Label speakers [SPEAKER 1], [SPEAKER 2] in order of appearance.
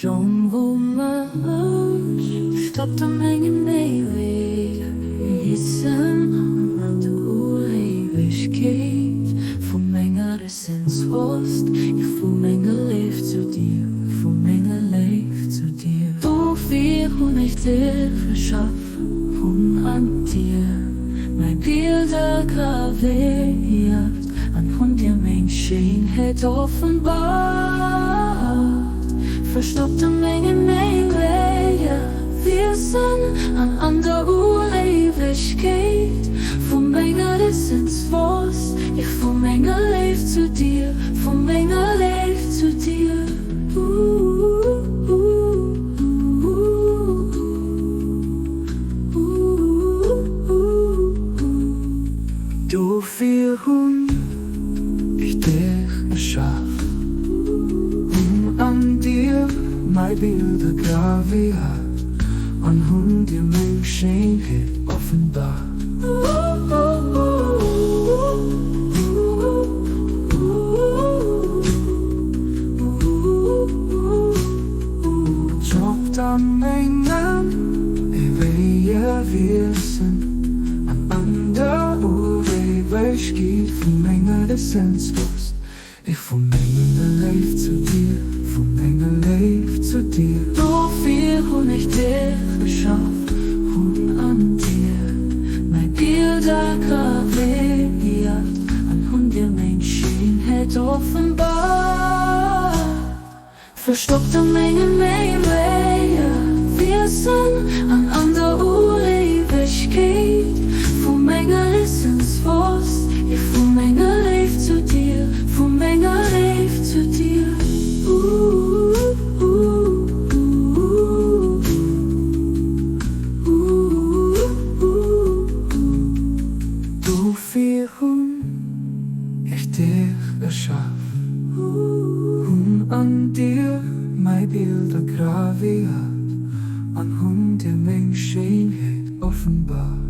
[SPEAKER 1] John Woman stopped a mengen eeuwig Wissen und Ewigkeit. Von Menge Essenz Rost, ich von Menge leef zu dir, von Menge leef zu dir. Du viel und ich dir verschaffen, von an dir, mein Bilder graviert, anhand dir mein Schönheit offenbart. Verstoppte Mengen Wege, wir sind an anderer Ewigkeit. Von Menge Essenz Rost, ich von Menge leef zu dir, von Menge leef zu dir. Du viel Hund, ich dich erschaff, an dir mein Bilder graviert, anhand dir mein Schönheit offenbar. Jobbt an Mengen, ewige Wissen, an anderer Ewigkeit, von Menge Essenz Lust. Ich von Menge leef zu dir, von Menge leef zu dir. So viel und ich dir geschafft, und an dir mein Bilder graviert, anhand dir mein Schönheit offenbar. Verstoppte Mengen Wege, wir sind an anderer Ewigkeit. Von Menge Essenz Rost, ich von Menge leef zu dir, von Menge leef zu dir. Du viel Hund, ich dich erschaff, und an dir mein Bilder graviert, anhand dir mein Schönheit offenbar.